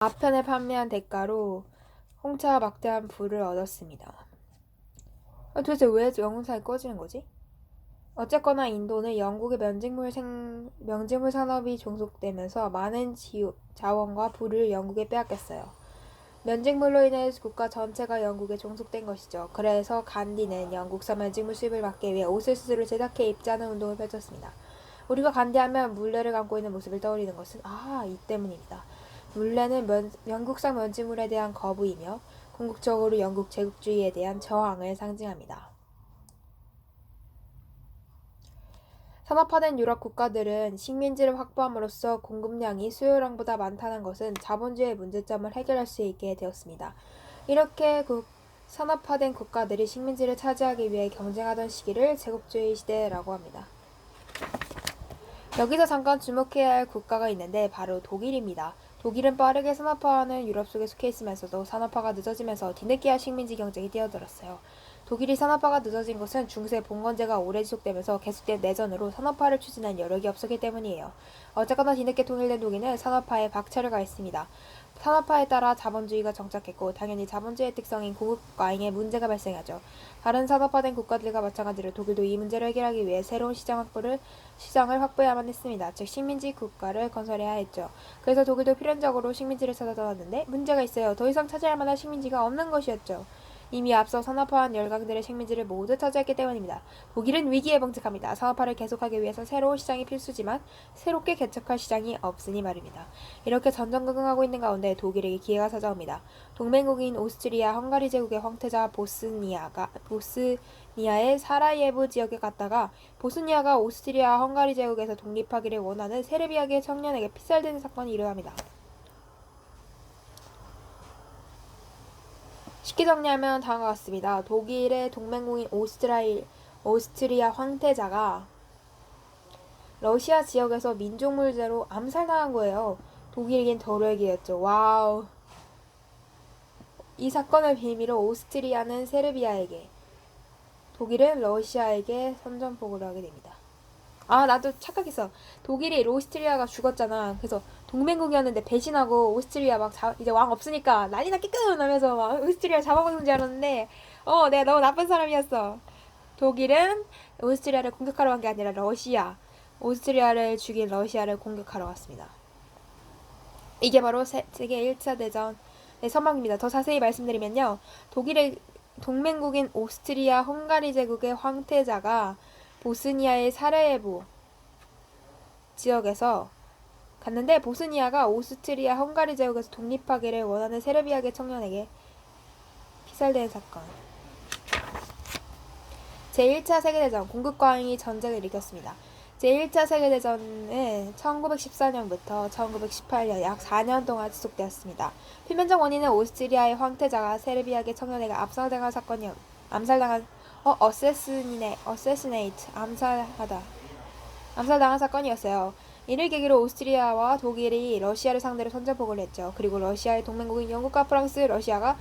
아편을 판매한 대가로 홍차와 막대한 부를 얻었습니다. 도대체 왜 영상이 꺼지는 거지? 어쨌거나 인도는 영국의 명직물 산업이 종속되면서 많은 자원과 부를 영국에 빼앗겼어요. 면직물로 인해 국가 전체가 영국에 종속된 것이죠. 그래서 간디는 영국산 면직물 수입을 막기 위해 옷을 스스로 제작해 입자하는 운동을 펼쳤습니다. 우리가 간디하면 물레를 감고 있는 모습을 떠올리는 것은 이 때문입니다. 물레는 영국산 면직물에 대한 거부이며 궁극적으로 영국 제국주의에 대한 저항을 상징합니다. 산업화된 유럽 국가들은 식민지를 확보함으로써 공급량이 수요량보다 많다는 것은 자본주의의 문제점을 해결할 수 있게 되었습니다. 이렇게 산업화된 국가들이 식민지를 차지하기 위해 경쟁하던 시기를 제국주의 시대라고 합니다. 여기서 잠깐 주목해야 할 국가가 있는데 바로 독일입니다. 독일은 빠르게 산업화하는 유럽 속에 속해 있으면서도 산업화가 늦어지면서 뒤늦게야 식민지 경쟁이 뛰어들었어요. 독일이 산업화가 늦어진 것은 중세 봉건제가 오래 지속되면서 계속된 내전으로 산업화를 추진한 여력이 없었기 때문이에요. 어쨌거나 뒤늦게 통일된 독일은 산업화에 박차를 가했습니다. 산업화에 따라 자본주의가 정착했고 당연히 자본주의의 특성인 공급 과잉에 문제가 발생하죠. 다른 산업화된 국가들과 마찬가지로 독일도 이 문제를 해결하기 위해 새로운 시장을 확보해야만 했습니다. 즉 식민지 국가를 건설해야 했죠. 그래서 독일도 필연적으로 식민지를 찾아 떠났는데 문제가 있어요. 더 이상 차지할 만한 식민지가 없는 것이었죠. 이미 앞서 산업화한 열강들의 식민지를 모두 차지했기 때문입니다. 독일은 위기에 봉착합니다. 산업화를 계속하기 위해서 새로운 시장이 필수지만 새롭게 개척할 시장이 없으니 말입니다. 이렇게 전전긍긍하고 있는 가운데 독일에게 기회가 찾아옵니다. 동맹국인 오스트리아 헝가리 제국의 황태자 보스니아의 사라예브 지역에 갔다가 보스니아가 오스트리아 헝가리 제국에서 독립하기를 원하는 세르비아계 청년에게 피살되는 사건이 일어납니다. 쉽게 정리하면 다음과 같습니다. 독일의 동맹국인 오스트리아 황태자가 러시아 지역에서 민족물죄로 암살당한 거예요. 독일에겐 덜월기였죠. 와우. 이 사건을 빌미로 오스트리아는 세르비아에게, 독일은 러시아에게 선전포고를 하게 됩니다. 나도 착각했어. 독일이 오스트리아가 죽었잖아. 그래서 동맹국이었는데 배신하고 오스트리아 이제 왕 없으니까 난리 났게끔 하면서 막 오스트리아 잡아먹는 줄 알았는데 내가 너무 나쁜 사람이었어. 독일은 오스트리아를 공격하러 간 게 아니라 오스트리아를 죽인 러시아를 공격하러 왔습니다. 이게 바로 세계 1차 대전의 선망입니다. 더 자세히 말씀드리면요. 독일의 동맹국인 오스트리아 헝가리 제국의 황태자가 보스니아의 사라예보 지역에서 갔는데 보스니아가 오스트리아 헝가리 제국에서 독립하기를 원하는 세르비아계 청년에게 피살된 사건. 제1차 세계대전 공급과잉이 전쟁을 일으켰습니다. 제1차 세계대전은 1914년부터 1918년 약 4년 동안 지속되었습니다. 표면적 원인은 오스트리아의 황태자가 세르비아계 청년에게 암살당한 사건이었어요. 이를 계기로 오스트리아와 독일이 러시아를 상대로 선전포고를 했죠. 그리고 러시아의 동맹국인 영국과 프랑스가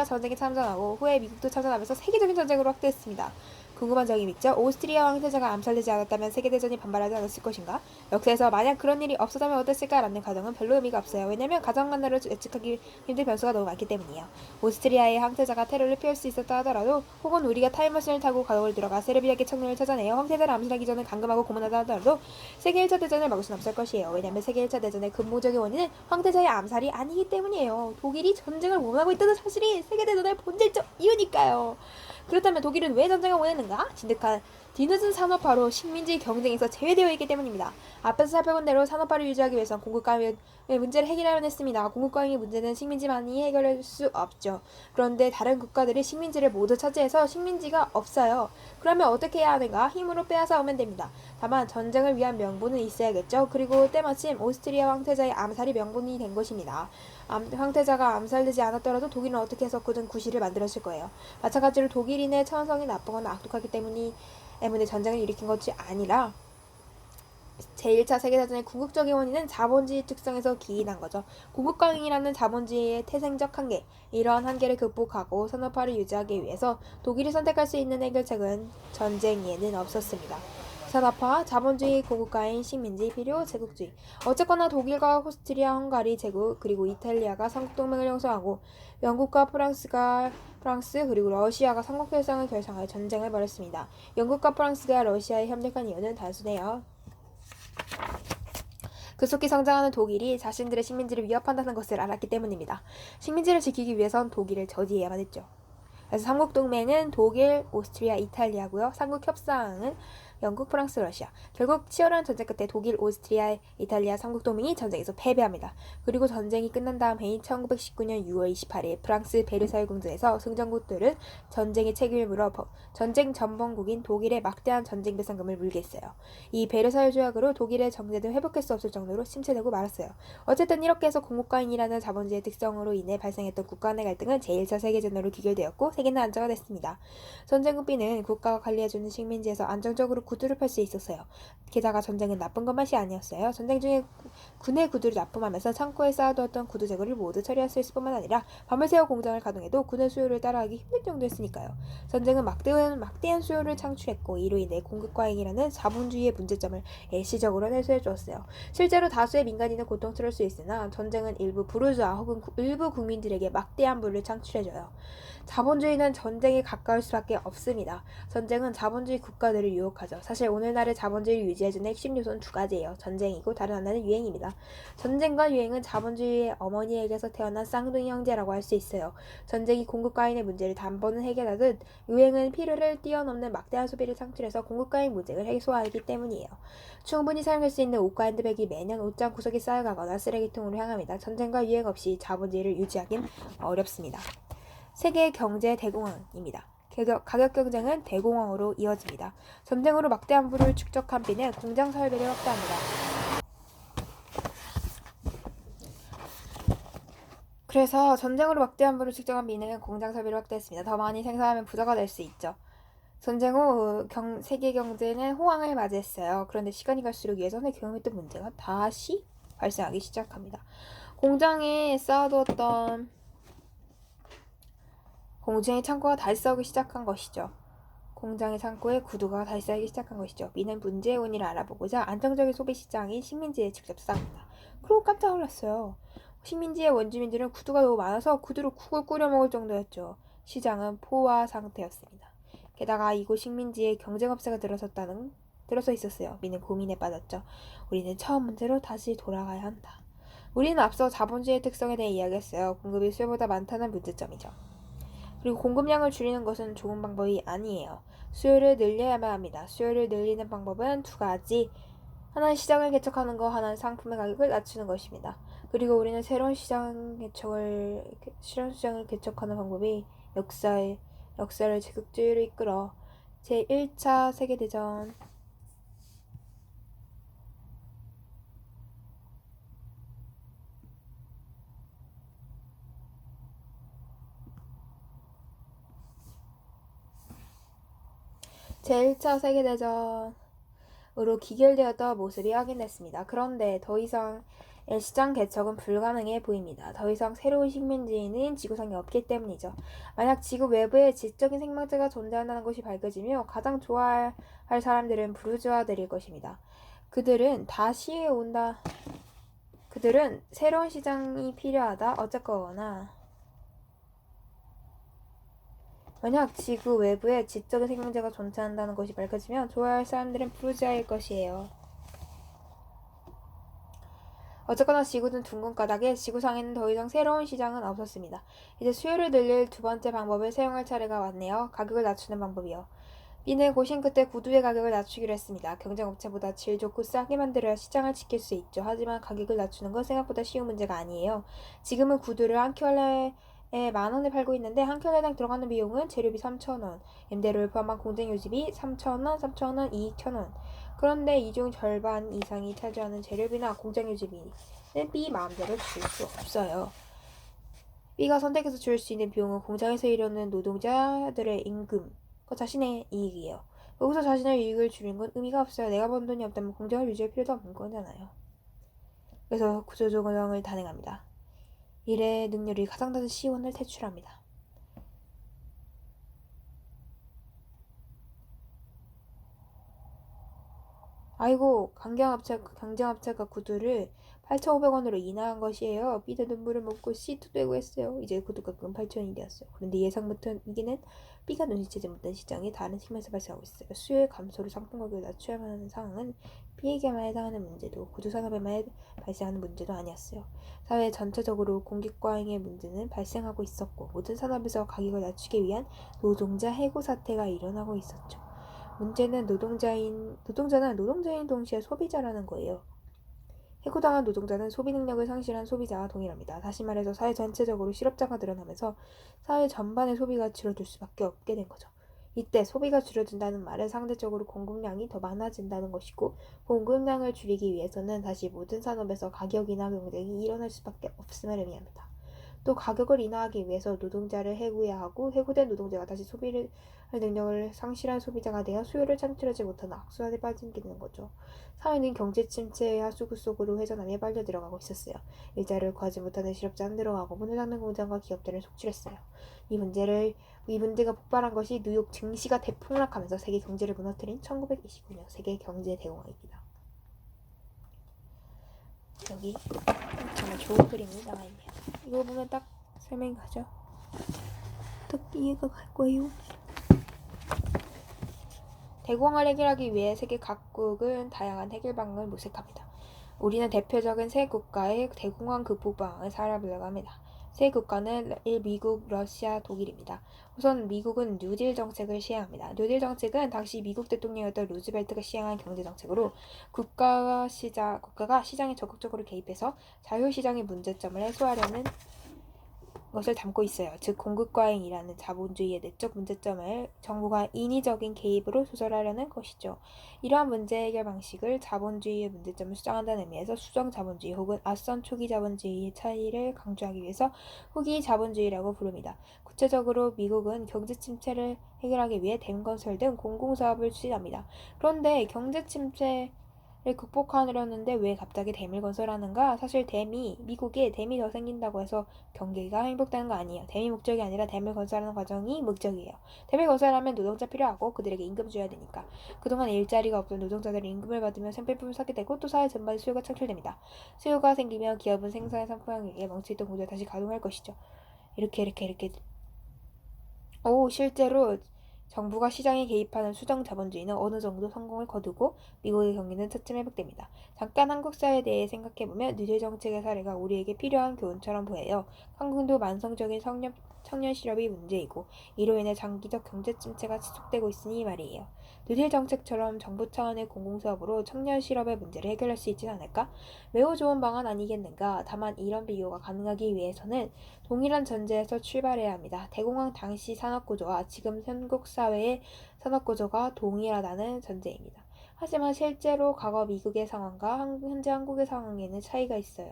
전쟁에 참전하고 후에 미국도 참전하면서 세계적인 전쟁으로 확대했습니다. 궁금한 점이 있죠. 오스트리아 황태자가 암살되지 않았다면 세계대전이 반발하지 않았을 것인가? 역사에서 만약 그런 일이 없었다면 어땠을까라는 가정은 별로 의미가 없어요. 왜냐면 가정 간날을 예측하기 힘든 변수가 너무 많기 때문이에요. 오스트리아의 황태자가 테러를 피할 수 있었다 하더라도 혹은 우리가 타임머신을 타고 과거를 들어가 세르비아계 청년을 찾아내어 황태자를 암살하기 전에 감금하고 고문하다 하더라도 세계 1차 대전을 막을 수는 없을 것이에요. 왜냐면 세계 1차 대전의 근본적인 원인은 황태자의 암살이 아니기 때문이에요. 독일이 전쟁을 원하고 있다는 사실이 세계대전의 본질적 이유니까요. 그렇다면 독일은 왜 전쟁을 원했는가? 진득한 뒤늦은 산업화로 식민지 경쟁에서 제외되어 있기 때문입니다. 앞에서 살펴본 대로 산업화를 유지하기 위해선 공급과잉의 문제를 해결하려는 했습니다. 공급과잉의 문제는 식민지만이 해결할 수 없죠. 그런데 다른 국가들이 식민지를 모두 차지해서 식민지가 없어요. 그러면 어떻게 해야 하는가? 힘으로 빼앗아 오면 됩니다. 다만 전쟁을 위한 명분은 있어야겠죠. 그리고 때마침 오스트리아 황태자의 암살이 명분이 된 것입니다. 황태자가 암살되지 않았더라도 독일은 어떻게 해서든 구실을 만들었을 거예요. 마찬가지로 독일인의 천성이 나쁘거나 악독하기 때문에 전쟁을 일으킨 것이 아니라 제1차 세계대전의 궁극적인 원인은 자본주의 특성에서 기인한 거죠. 공급과잉이라는 자본주의의 태생적 한계, 이러한 한계를 극복하고 산업화를 유지하기 위해서 독일이 선택할 수 있는 해결책은 전쟁에는 없었습니다. 산업화, 자본주의 고국가인 식민지 필요, 제국주의. 어쨌거나 독일과 오스트리아, 헝가리, 제국, 그리고 이탈리아가 삼국동맹을 형성하고 영국과 프랑스 그리고 러시아가 삼국결성을 결성하여 전쟁을 벌였습니다. 영국과 프랑스가 러시아에 협력한 이유는 단순해요. 급속히 성장하는 독일이 자신들의 식민지를 위협한다는 것을 알았기 때문입니다. 식민지를 지키기 위해선 독일을 저지해야만 했죠. 그래서 삼국동맹은 독일, 오스트리아, 이탈리아고요. 삼국협상은 영국, 프랑스, 러시아. 결국 치열한 전쟁 끝에 독일, 오스트리아, 이탈리아 삼국동맹이 전쟁에서 패배합니다. 그리고 전쟁이 끝난 다음 해인 1919년 6월 28일 프랑스 베르사유 궁전에서 승전국들은 전쟁의 책임을 물어 전쟁 전범국인 독일에 막대한 전쟁 배상금을 물게 했어요. 이 베르사유 조약으로 독일의 정제는 회복할 수 없을 정도로 침체되고 말았어요. 어쨌든 이렇게 해서 공국가인이라는 자본주의 특성으로 인해 발생했던 국가 간 갈등은 제1차 세계전으로 귀결되었고 세계는 안정화됐습니다. 전쟁 후비는 국가가 관리해주는 식민지에서 안정적으로 구두를 팔 수 있었어요. 게다가 전쟁은 나쁜 것만이 아니었어요. 전쟁 중에 군의 구두를 납품하면서 창고에 쌓아두었던 구두 재고를 모두 처리할 수 있을 뿐만 아니라 밤을 새워 공장을 가동해도 군의 수요를 따라하기 힘들 정도였으니까요. 전쟁은 막대한 수요를 창출했고 이로 인해 공급과잉이라는 자본주의의 문제점을 일시적으로 해소해 주었어요. 실제로 다수의 민간인은 고통스러울 수 있으나 전쟁은 일부 부르주아 혹은 일부 국민들에게 막대한 부를 창출해줘요. 자본주의는 전쟁에 가까울 수밖에 없습니다. 전쟁은 자본주의 국가들을 유혹하죠. 사실 오늘날의 자본주의를 유지해주는 핵심 요소는 두 가지예요. 전쟁이고 다른 하나는 유행입니다. 전쟁과 유행은 자본주의의 어머니에게서 태어난 쌍둥이 형제라고 할 수 있어요. 전쟁이 공급과잉의 문제를 단번에 해결하듯 유행은 필요를 뛰어넘는 막대한 소비를 창출해서 공급과잉 문제를 해소하기 때문이에요. 충분히 사용할 수 있는 옷과 핸드백이 매년 옷장 구석에 쌓여가거나 쓰레기통으로 향합니다. 전쟁과 유행 없이 자본주의를 유지하긴 어렵습니다. 세계 경제 대공황입니다. 가격 경쟁은 대공황으로 이어집니다. 전쟁으로 막대한 부를 축적한 B는 공장 설비를 확대합니다. 그래서 전쟁으로 막대한 부를 축적한 B는 공장 설비를 확대했습니다. 더 많이 생산하면 부자가 될 수 있죠. 전쟁 후 세계 경제는 호황을 맞이했어요. 그런데 시간이 갈수록 예전에 경험했던 문제가 다시 발생하기 시작합니다. 공장에 쌓아두었던 공장의 창고가 다시 쌓이기 시작한 것이죠. 공장의 창고에 구두가 다시 쌓이기 시작한 것이죠. 미는 문제의 원인을 알아보고자 안정적인 소비 시장인 식민지에 직접 쌓았다. 그리고 깜짝 놀랐어요. 식민지의 원주민들은 구두가 너무 많아서 구두로 국을 끓여 먹을 정도였죠. 시장은 포화 상태였습니다. 게다가 이곳 식민지에 경쟁업체가 들어서 있었어요. 미는 고민에 빠졌죠. 우리는 처음 문제로 다시 돌아가야 한다. 우리는 앞서 자본주의의 특성에 대해 이야기했어요. 공급이 수요보다 많다는 문제점이죠. 그리고 공급량을 줄이는 것은 좋은 방법이 아니에요. 수요를 늘려야만 합니다. 수요를 늘리는 방법은 두 가지. 하나는 시장을 개척하는 거, 하나는 상품의 가격을 낮추는 것입니다. 그리고 우리는 새로운 시장을 개척하는 방법이 역사를 제국주의로 이끌어 제1차 세계대전 제1차 세계대전으로 기결되었던 모습이 확인됐습니다. 그런데 더 이상 시장 개척은 불가능해 보입니다. 더 이상 새로운 식민지는 지구상에 없기 때문이죠. 만약 지구 외부에 지적인 생명체가 존재한다는 것이 밝혀지며 가장 좋아할 사람들은 부르주아들일 것입니다. 그들은 새로운 시장이 필요하다. 어쨌거나 만약 지구 외부에 지적인 생명체가 존재한다는 것이 밝혀지면 좋아할 사람들은 부르주아일 것이에요. 어쨌거나 지구는 둥근 까닭에 지구상에는 더 이상 새로운 시장은 없었습니다. 이제 수요를 늘릴 두 번째 방법을 사용할 차례가 왔네요. 가격을 낮추는 방법이요. B는 고심 끝에 구두의 가격을 낮추기로 했습니다. 경쟁업체보다 질 좋고 싸게 만들어야 시장을 지킬 수 있죠. 하지만 가격을 낮추는 건 생각보다 쉬운 문제가 아니에요. 지금은 구두를 한 켤레에 10,000원에 팔고 있는데 한 켤레당 들어가는 비용은 재료비 3,000원, 임대료를 포함한 공장 유지비 3,000원, 3,000원, 이익 1,000원. 그런데 이 중 절반 이상이 차지하는 재료비나 공장 유지비는 B 마음대로 줄 수 없어요. B가 선택해서 줄 수 있는 비용은 공장에서 일하는 노동자들의 임금, 그 자신의 이익이에요. 여기서 자신의 이익을 줄이는 건 의미가 없어요. 내가 번 돈이 없다면 공장을 유지할 필요도 없는 거잖아요. 그래서 구조조정을 단행합니다. 일의 능률이 가장 낮은 C1을 퇴출합니다. 아이고, 강경합체가 구두를 8,500원으로 인하한 것이에요. B도 눈물을 먹고 C도 되고 했어요. 이제 구두가 금 8,000원이 되었어요. 그런데 예상부터 이기는 B가 눈치채지 못한 시장이 다른 측면에서 발생하고 있어요. 수요의 감소로 상품 가격을 낮춰야만 하는 상황은 B에게만 해당하는 문제도 구두 산업에만 발생하는 문제도 아니었어요. 사회 전체적으로 공급 과잉의 문제는 발생하고 있었고 모든 산업에서 가격을 낮추기 위한 노동자 해고 사태가 일어나고 있었죠. 문제는 노동자는 노동자인 동시에 소비자라는 거예요. 해고당한 노동자는 소비 능력을 상실한 소비자와 동일합니다. 다시 말해서 사회 전체적으로 실업자가 늘어나면서 사회 전반의 소비가 줄어들 수밖에 없게 된 거죠. 이때 소비가 줄어든다는 말은 상대적으로 공급량이 더 많아진다는 것이고 공급량을 줄이기 위해서는 다시 모든 산업에서 가격 인하 경쟁이 일어날 수밖에 없음을 의미합니다. 또 가격을 인하하기 위해서 노동자를 해고해야 하고 해고된 노동자가 다시 소비를 할 능력을 상실한 소비자가 되어 수요를 창출하지 못하는 악순환에 빠지게 되는 거죠. 사회는 경제 침체의 하수구 속으로 회전하며 빨려 들어가고 있었어요. 일자리를 구하지 못하는 실업자는 늘어가고 문을 닫는 공장과 기업들을 속출했어요. 이 문제가 폭발한 것이 뉴욕 증시가 대폭락하면서 세계 경제를 무너뜨린 1929년 세계 경제 대공황입니다. 여기 정말 좋은 그림이 나와 있네요. 이거 보면 딱 설명이 가죠. 딱 이해가 갈 거예요. 대공황을 해결하기 위해 세계 각국은 다양한 해결 방안을 모색합니다. 우리는 대표적인 세 국가의 대공황 극복 방안을 살펴보려고 합니다. 세 국가는 미국, 러시아, 독일입니다. 우선 미국은 뉴딜 정책을 시행합니다. 뉴딜 정책은 당시 미국 대통령이었던 루즈벨트가 시행한 경제 정책으로 국가가 시장에 적극적으로 개입해서 자유시장의 문제점을 해소하려는 것을 담고 있어요. 즉 공급 과잉이라는 자본주의의 내적 문제점을 정부가 인위적인 개입으로 조절하려는 것이죠. 이러한 문제 해결 방식을 자본주의의 문제점을 수정한다는 의미에서 수정 자본주의 혹은 앞선 초기 자본주의의 차이를 강조하기 위해서 후기 자본주의라고 부릅니다. 구체적으로 미국은 경제 침체를 해결하기 위해 댐 건설 등 공공사업을 추진합니다. 그런데 경제 침체 를 극복하려는데 왜 갑자기 댐을 건설하는가? 사실 미국에 댐이 더 생긴다고 해서 경기가 행복되는 거 아니에요. 댐이 목적이 아니라 댐을 건설하는 과정이 목적이에요. 댐을 건설하면 노동자 필요하고 그들에게 임금 줘야 되니까. 그동안 일자리가 없던 노동자들이 임금을 받으며 생필품을 사게 되고 또 사회 전반에 수요가 창출됩니다. 수요가 생기면 기업은 생산의 상품에 멈춰있던 구조를 다시 가동할 것이죠. 이렇게 실제로 정부가 시장에 개입하는 수정 자본주의는 어느 정도 성공을 거두고 미국의 경기는 차츰 회복됩니다. 잠깐 한국 사회에 대해 생각해보면 뉴딜 정책의 사례가 우리에게 필요한 교훈처럼 보여요. 한국도 만성적인 청년 실업이 문제이고 이로 인해 장기적 경제 침체가 지속되고 있으니 말이에요. 뉴딜 정책처럼 정부 차원의 공공사업으로 청년 실업의 문제를 해결할 수 있지 않을까? 매우 좋은 방안 아니겠는가? 다만 이런 비교가 가능하기 위해서는 동일한 전제에서 출발해야 합니다. 대공황 당시 산업구조와 지금 한국 사회의 산업구조가 동일하다는 전제입니다. 하지만 실제로 과거 미국의 상황과 현재 한국의 상황에는 차이가 있어요.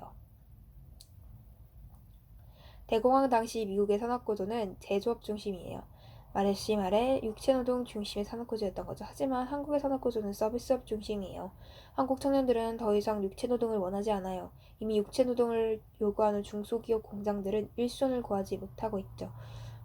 대공황 당시 미국의 산업구조는 제조업 중심이에요. 말했지 말해 육체노동 중심의 산업구조였던 거죠. 하지만 한국의 산업구조는 서비스업 중심이에요. 한국 청년들은 더 이상 육체노동을 원하지 않아요. 이미 육체노동을 요구하는 중소기업 공장들은 일손을 구하지 못하고 있죠.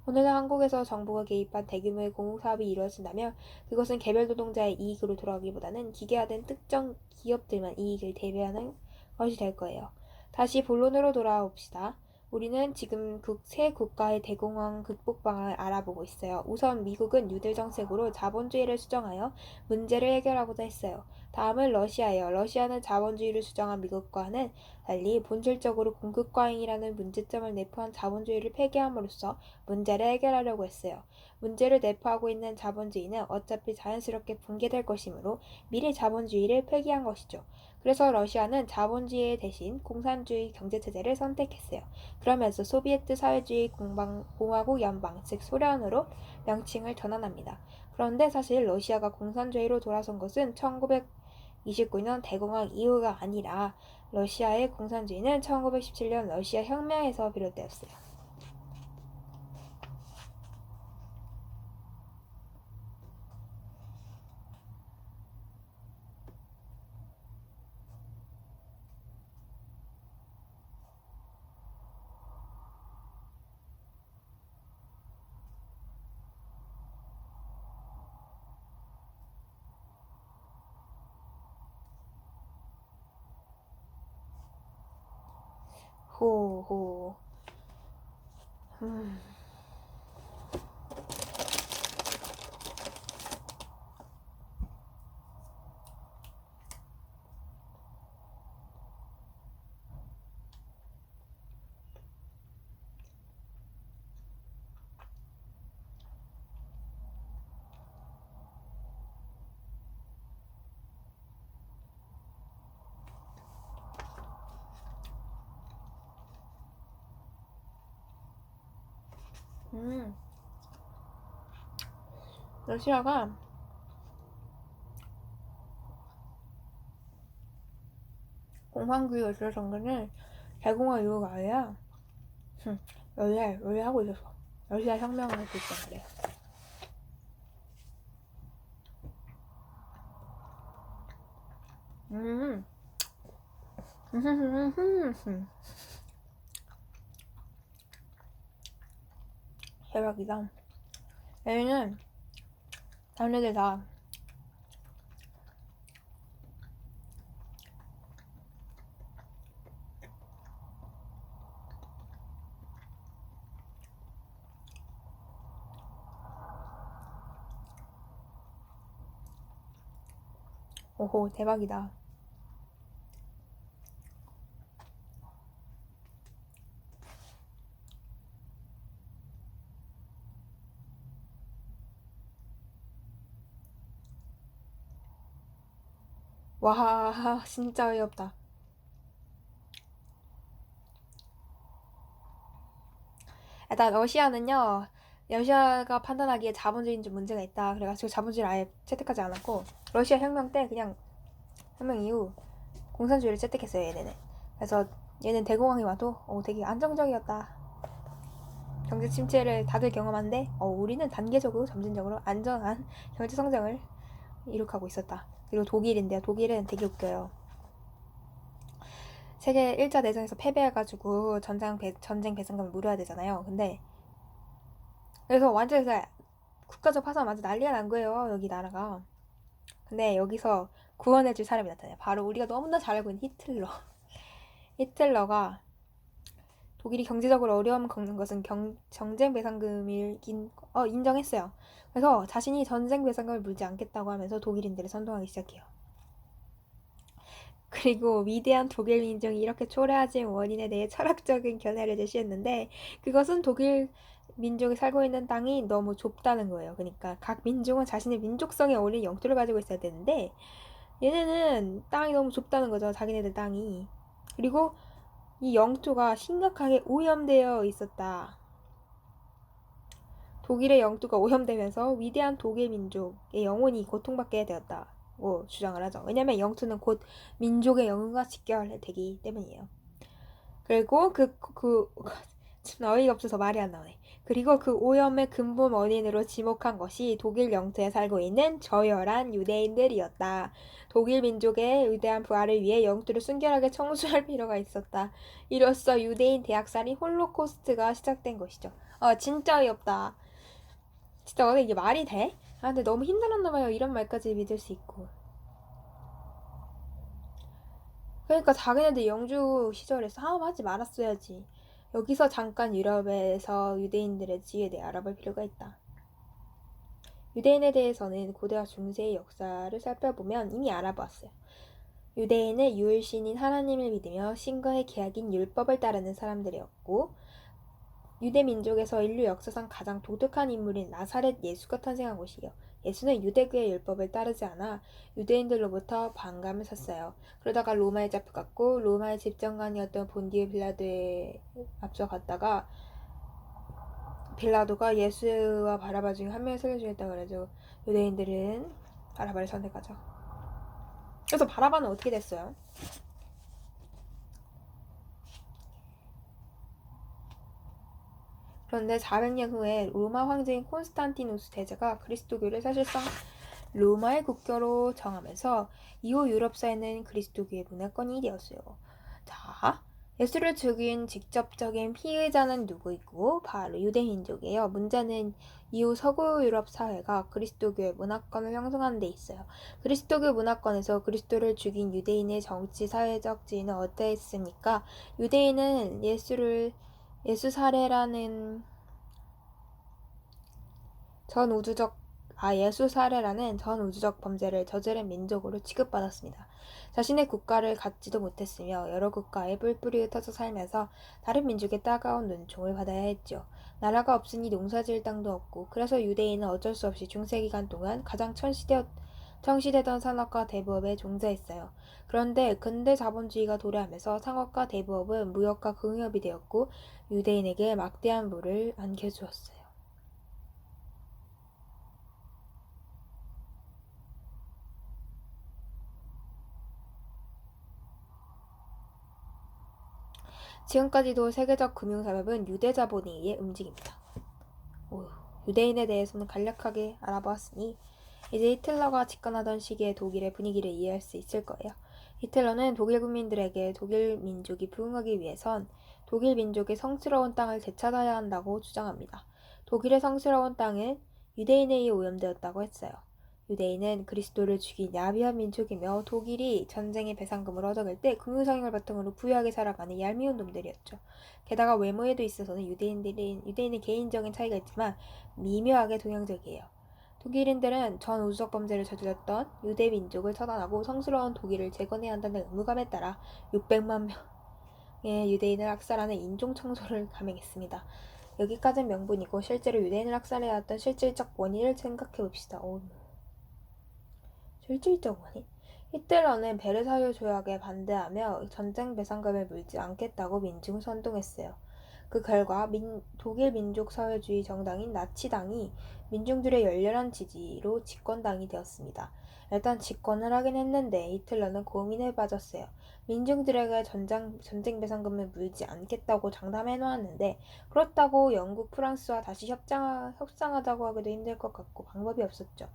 오늘날 한국에서 정부가 개입한 대규모의 공공사업이 이루어진다면 그것은 개별 노동자의 이익으로 돌아오기보다는 기계화된 특정 기업들만 이익을 대변하는 것이 될 거예요. 다시 본론으로 돌아옵시다. 우리는 지금 세 국가의 대공황 극복 방안을 알아보고 있어요. 우선 미국은 뉴딜 정책으로 자본주의를 수정하여 문제를 해결하고자 했어요. 다음은 러시아예요. 러시아는 자본주의를 수정한 미국과는 달리 본질적으로 공급 과잉이라는 문제점을 내포한 자본주의를 폐기함으로써 문제를 해결하려고 했어요. 문제를 내포하고 있는 자본주의는 어차피 자연스럽게 붕괴될 것이므로 미리 자본주의를 폐기한 것이죠. 그래서 러시아는 자본주의 대신 공산주의 경제체제를 선택했어요. 그러면서 소비에트 사회주의 공화국 연방, 즉 소련으로 명칭을 전환합니다. 그런데 사실 러시아가 공산주의로 돌아선 것은 1929년 대공황 이후가 아니라 러시아의 공산주의는 1917년 러시아 혁명에서 비롯되었어요. 호호. 음. 러시아가 공산주의 러시아 정권을 제공한 이유가 아니라 원래 하고 있었어. 러시아 혁명을 했을 때 그래. 음. 대박이다. 얘는 다른 애들 다 오호 대박이다. 와 진짜 어이없다. 일단 러시아가 판단하기에 자본주의는 좀 문제가 있다. 그래가지고 자본주의를 아예 채택하지 않았고 러시아 혁명 때 그냥 혁명 이후 공산주의를 채택했어요 얘네는. 그래서 얘는 대공황이 와도 되게 안정적이었다. 경제 침체를 다들 경험한데 우리는 단계적으로 점진적으로 안전한 경제 성장을 이룩하고 있었다. 그리고 독일인데요. 독일은 되게 웃겨요. 세계 1차 대전에서 패배해가지고 전쟁 배상금을 물어야 되잖아요. 근데 그래서 완전 국가적 파산 완전 난리가 난 거예요. 여기 나라가. 근데 여기서 구원해줄 사람이 나타나요. 바로 우리가 너무나 잘 알고 있는 히틀러. 히틀러가 독일이 경제적으로 어려움 겪는 것은 전쟁 배상금을 인정했어요. 그래서 자신이 전쟁 배상금을 물지 않겠다고 하면서 독일인들을 선동하기 시작해요. 그리고 위대한 독일 민족이 이렇게 초래해진 원인에 대해 철학적인 견해를 제시했는데 그것은 독일 민족이 살고 있는 땅이 너무 좁다는 거예요. 그러니까 각 민족은 자신의 민족성에 어울리는 영토를 가지고 있어야 되는데 얘네는 땅이 너무 좁다는 거죠. 자기네들 땅이. 그리고 이 영토가 심각하게 오염되어 있었다. 독일의 영토가 오염되면서 위대한 독일 민족의 영혼이 고통받게 되었다고 주장을 하죠. 왜냐면 영토는 곧 민족의 영혼과 직결되기 때문이에요. 그리고 참 어이가 없어서 말이 안 나오네. 그리고 그 오염의 근본 원인으로 지목한 것이 독일 영토에 살고 있는 저열한 유대인들이었다. 독일 민족의 위대한 부활을 위해 영토를 순결하게 청소할 필요가 있었다. 이로써 유대인 대학살인 홀로코스트가 시작된 것이죠. 진짜 어이없다. 진짜 이게 말이 돼? 근데 너무 힘들었나 봐요. 이런 말까지 믿을 수 있고. 그러니까 자기네들 영주 시절에서 하지 말았어야지. 여기서 잠깐 유럽에서 유대인들의 지위에 대해 알아볼 필요가 있다. 유대인에 대해서는 고대와 중세의 역사를 살펴보면 이미 알아보았어요. 유대인은 유일신인 하나님을 믿으며 신과의 계약인 율법을 따르는 사람들이었고 유대 민족에서 인류 역사상 가장 독특한 인물인 나사렛 예수가 탄생한 곳이에요. 예수는 유대교의 율법을 따르지 않아 유대인들로부터 반감을 샀어요. 그러다가 로마에 잡혀갔고 로마의 집정관이었던 본디오 빌라도에 앞서갔다가 빌라도가 예수와 바라바 중에 한 명을 살려주겠다고 그래서 유대인들은 바라바를 선택하죠. 그래서 바라바는 어떻게 됐어요? 그런데 400년 후에 로마 황제인 콘스탄티누스 대제가 그리스도교를 사실상 로마의 국교로 정하면서 이후 유럽 사회는 그리스도교의 문화권이 되었어요. 자, 예수를 죽인 직접적인 피해자는 누구이고 바로 유대민족이에요. 문제는 이후 서구 유럽 사회가 그리스도교의 문화권을 형성하는 데 있어요. 그리스도교 문화권에서 그리스도를 죽인 유대인의 정치 사회적 지위는 어떠했습니까? 유대인은 예수 사례라는 예수 사례라는 전 우주적 범죄를 저지른 민족으로 취급받았습니다. 자신의 국가를 갖지도 못했으며 여러 국가에 뿔뿔이 흩어져 살면서 다른 민족의 따가운 눈총을 받아야 했죠. 나라가 없으니 농사지을 땅도 없고 그래서 유대인은 어쩔 수 없이 중세기간 동안 가장 청시되던 산업과 대부업에 종사했어요. 그런데 근대 자본주의가 도래하면서 상업과 대부업은 무역과 공업이 되었고 유대인에게 막대한 부를 안겨주었어요. 지금까지도 세계적 금융산업은 유대 자본에 의해 움직입니다. 유대인에 대해서는 간략하게 알아보았으니 이제 히틀러가 집권하던 시기의 독일의 분위기를 이해할 수 있을 거예요. 히틀러는 독일 국민들에게 독일 민족이 부흥하기 위해선 독일 민족의 성스러운 땅을 되찾아야 한다고 주장합니다. 독일의 성스러운 땅은 유대인에 의해 오염되었다고 했어요. 유대인은 그리스도를 죽인 야비한 민족이며 독일이 전쟁의 배상금을 얻어갈 때 금융성행을 바탕으로 부유하게 살아가는 얄미운 놈들이었죠. 게다가 외모에도 있어서는 유대인의 개인적인 차이가 있지만 미묘하게 동양적이에요. 독일인들은 전 우주적 범죄를 저질렀던 유대 민족을 처단하고 성스러운 독일을 재건해야 한다는 의무감에 따라 600만 명의 유대인을 학살하는 인종 청소를 감행했습니다. 여기까지는 명분이고 실제로 유대인을 학살해야 했던 실질적 원인을 생각해 봅시다. 실질적 원인? 히틀러는 베르사유 조약에 반대하며 전쟁 배상금을 물지 않겠다고 민중을 선동했어요. 그 결과 독일 민족사회주의 정당인 나치당이 민중들의 열렬한 지지로 집권당이 되었습니다. 일단 집권을 하긴 했는데 히틀러는 고민에 빠졌어요. 민중들에게 전쟁 배상금을 물지 않겠다고 장담해 놓았는데 그렇다고 영국, 프랑스와 다시 협상하자고 하기도 힘들 것 같고 방법이 없었죠.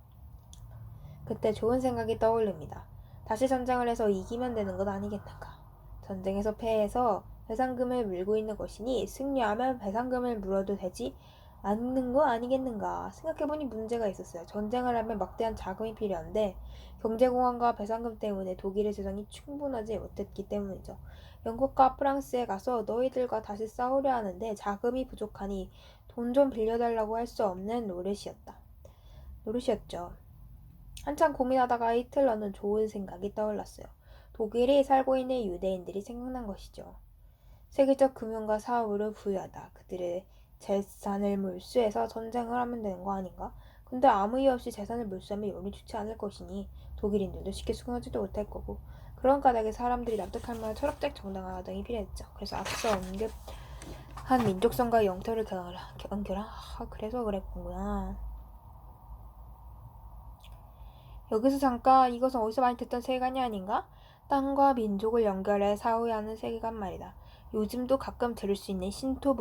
그때 좋은 생각이 떠올립니다. 다시 전쟁을 해서 이기면 되는 것 아니겠는가. 전쟁에서 패해서 배상금을 물고 있는 것이니 승리하면 배상금을 물어도 되지 않는 거 아니겠는가. 생각해보니 문제가 있었어요. 전쟁을 하면 막대한 자금이 필요한데 경제공황과 배상금 때문에 독일의 재정이 충분하지 못했기 때문이죠. 영국과 프랑스에 가서 너희들과 다시 싸우려 하는데 자금이 부족하니 돈 좀 빌려달라고 할 수 없는 노릇이었죠. 한참 고민하다가 히틀러는 좋은 생각이 떠올랐어요. 독일이 살고 있는 유대인들이 생각난 것이죠. 세계적 금융과 사업으로 부유하다. 그들의 재산을 몰수해서 전쟁을 하면 되는 거 아닌가? 근데 아무 이유 없이 재산을 몰수하면 여론이 좋지 않을 것이니 독일인들도 쉽게 수긍하지도 못할 거고 그런 까닭에 사람들이 납득할 만한 철학적 정당한 등이 필요했죠. 그래서 앞서 언급한 민족성과 영토를 연결한 그래서 그랬구나. 여기서 잠깐 이것은 어디서 많이 듣던 세계관이 아닌가? 땅과 민족을 연결해 사후에 하는 세계관 말이다. 요즘도 가끔 들을 수 있는 신토